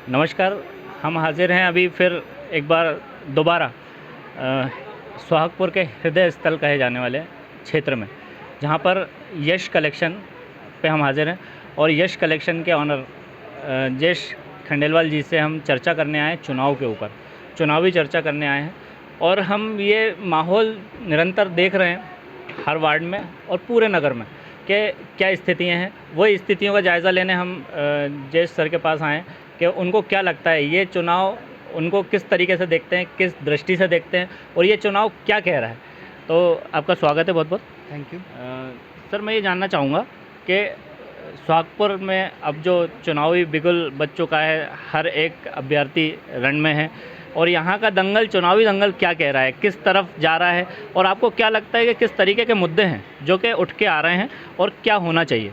नमस्कार। हम हाजिर हैं अभी फिर एक बार दोबारा सोहागपुर के हृदय स्थल कहे जाने वाले क्षेत्र में, जहां पर यश कलेक्शन पे हम हाजिर हैं और यश कलेक्शन के ऑनर जयेश खंडेलवाल जी से हम चर्चा करने आए हैं चुनाव के ऊपर, चुनावी चर्चा करने आए हैं। और हम ये माहौल निरंतर देख रहे हैं हर वार्ड में और पूरे नगर में कि क्या स्थितियाँ हैं। वही स्थितियों का जायज़ा लेने हम जयेश सर के पास आए हैं कि उनको क्या लगता है, ये चुनाव उनको किस तरीके से देखते हैं, किस दृष्टि से देखते हैं और ये चुनाव क्या कह रहा है। तो आपका स्वागत है बहुत बहुत। Thank you. सर, मैं ये जानना चाहूँगा कि सोहागपुर में अब जो चुनावी बिगुल बज चुका है, हर एक अभ्यर्थी रण में है और यहाँ का दंगल, चुनावी दंगल क्या कह रहा है, किस तरफ जा रहा है और आपको क्या लगता है कि किस तरीके के मुद्दे हैं जो कि उठ के आ रहे हैं और क्या होना चाहिए।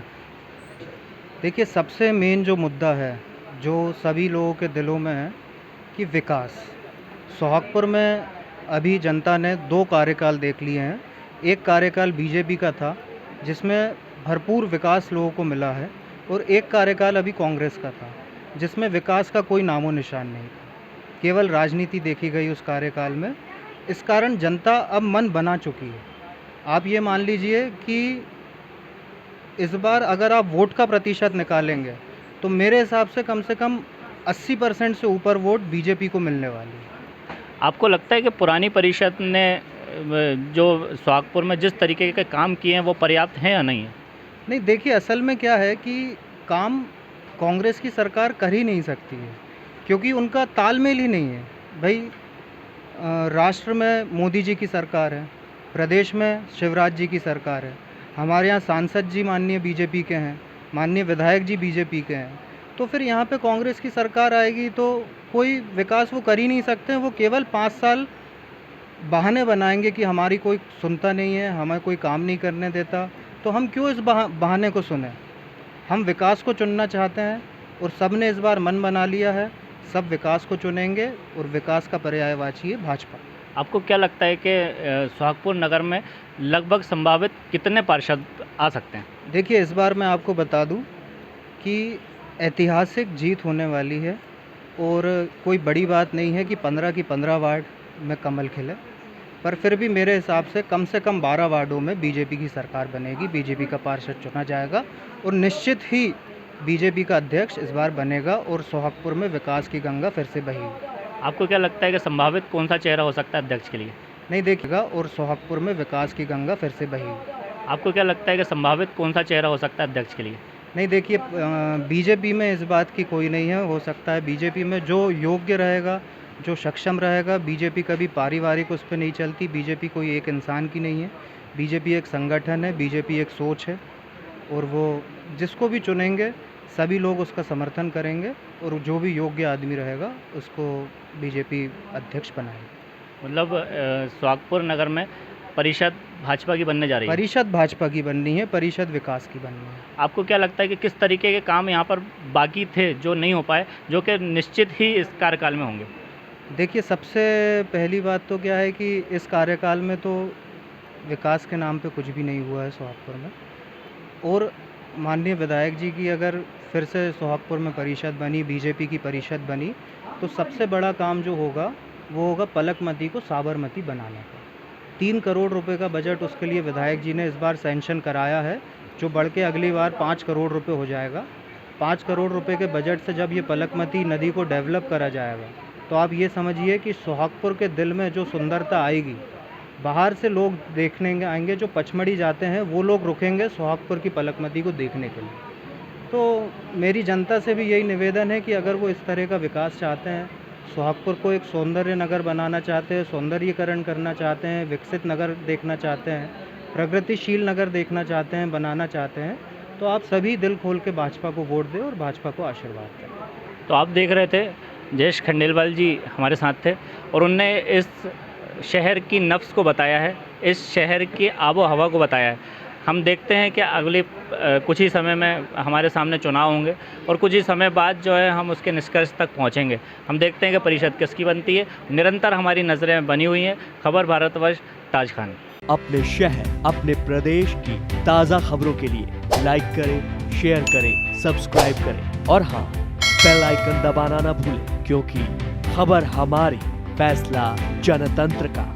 देखिए, सबसे मेन जो मुद्दा है जो सभी लोगों के दिलों में है कि विकास। सोहागपुर में अभी जनता ने 2 कार्यकाल देख लिए हैं। एक कार्यकाल बीजेपी का था जिसमें भरपूर विकास लोगों को मिला है और एक कार्यकाल अभी कांग्रेस का था जिसमें विकास का कोई नामो निशान नहीं था, केवल राजनीति देखी गई उस कार्यकाल में। इस कारण जनता अब मन बना चुकी है। आप ये मान लीजिए कि इस बार अगर आप वोट का प्रतिशत निकालेंगे तो मेरे हिसाब से कम 80% से ऊपर वोट बीजेपी को मिलने वाली है। आपको लगता है कि पुरानी परिषद ने जो सोहागपुर में जिस तरीके के काम किए हैं वो पर्याप्त हैं या नहीं है? नहीं, देखिए, असल में क्या है कि काम कांग्रेस की सरकार कर ही नहीं सकती है क्योंकि उनका तालमेल ही नहीं है। भाई, राष्ट्र में मोदी जी की सरकार है, प्रदेश में शिवराज जी की सरकार है, हमारे यहाँ सांसद जी माननीय बीजेपी के हैं, माननीय विधायक जी बीजेपी के हैं। तो फिर यहाँ पे कांग्रेस की सरकार आएगी तो कोई विकास वो कर ही नहीं सकते हैं। वो केवल 5 साल बहाने बनाएंगे कि हमारी कोई सुनता नहीं है, हमें कोई काम नहीं करने देता। तो हम क्यों इस बहाने को सुने। हम विकास को चुनना चाहते हैं और सब ने इस बार मन बना लिया है, सब विकास को चुनेंगे और विकास का पर्यायवाची है भाजपा। आपको क्या लगता है कि सोहागपुर नगर में लगभग संभावित कितने पार्षद आ सकते हैं? देखिए, इस बार मैं आपको बता दूं कि ऐतिहासिक जीत होने वाली है और कोई बड़ी बात नहीं है कि 15 की 15 वार्ड में कमल खिले, पर फिर भी मेरे हिसाब से कम 12 वार्डों में बीजेपी की सरकार बनेगी, बीजेपी का पार्षद चुना जाएगा और निश्चित ही बीजेपी का अध्यक्ष इस बार बनेगा और सोहागपुर में विकास की गंगा फिर से बहेगी। आपको क्या लगता है कि संभावित कौन सा चेहरा हो सकता है अध्यक्ष के लिए? नहीं, देखिएगा, और सोहागपुर में विकास की गंगा फिर से बहेगी। आपको क्या लगता है कि संभावित कौन सा चेहरा हो सकता है अध्यक्ष के लिए? नहीं, देखिए, बीजेपी में इस बात की कोई नहीं है। हो सकता है बीजेपी में जो योग्य रहेगा, जो सक्षम रहेगा। बीजेपी कभी पारिवारिक उस पर नहीं चलती। बीजेपी कोई एक इंसान की नहीं है, बीजेपी एक संगठन है, बीजेपी एक सोच है और वो जिसको भी चुनेंगे सभी लोग उसका समर्थन करेंगे और जो भी योग्य आदमी रहेगा उसको बीजेपी अध्यक्ष बनाएगी। मतलब सोहागपुर नगर में परिषद भाजपा की बनने जा रही है? परिषद भाजपा की बननी है, परिषद विकास की बननी है। आपको क्या लगता है कि किस तरीके के काम यहाँ पर बाकी थे जो नहीं हो पाए, जो कि निश्चित ही इस कार्यकाल में होंगे? देखिए, सबसे पहली बात तो क्या है कि इस कार्यकाल में तो विकास के नाम पे कुछ भी नहीं हुआ है सोहागपुर में। और माननीय विधायक जी की अगर फिर से सोहागपुर में परिषद बनी, बीजेपी की परिषद बनी, तो सबसे बड़ा काम जो होगा वो होगा पलकमती को साबरमती बनाने का। 3 करोड़ रुपए का बजट उसके लिए विधायक जी ने इस बार सैंक्शन कराया है, जो बढ़ के अगली बार 5 करोड़ रुपए हो जाएगा। 5 करोड़ रुपए के बजट से जब ये पलकमती नदी को डेवलप करा जाएगा तो आप ये समझिए कि सोहागपुर के दिल में जो सुंदरता आएगी, बाहर से लोग देखने आएंगे, जो पचमढ़ी जाते हैं वो लोग रुकेंगे सोहागपुर की पलकमती को देखने के लिए। तो मेरी जनता से भी यही निवेदन है कि अगर वो इस तरह का विकास चाहते हैं, सोहागपुर को एक सौंदर्य नगर बनाना चाहते हैं, सौंदर्यीकरण करना चाहते हैं, विकसित नगर देखना चाहते हैं, प्रगतिशील नगर देखना चाहते हैं, बनाना चाहते हैं, तो आप सभी दिल खोल के भाजपा को वोट दें और भाजपा को आशीर्वाद दें। तो आप देख रहे थे जयेश खंडेलवाल जी हमारे साथ थे और उनने इस शहर की नफ्स को बताया है, इस शहर की आबो हवा को बताया है। हम देखते हैं कि अगले कुछ ही समय में हमारे सामने चुनाव होंगे और कुछ ही समय बाद जो है हम उसके निष्कर्ष तक पहुंचेंगे। हम देखते हैं कि परिषद किसकी बनती है। निरंतर हमारी नज़रें बनी हुई हैं। खबर भारतवर्ष, ताज खान। अपने शहर, अपने प्रदेश की ताज़ा खबरों के लिए लाइक करें, शेयर करें, सब्सक्राइब करें और हाँ, बेल आइकन दबाना ना भूलें, क्योंकि खबर हमारी, फैसला जनतंत्र का।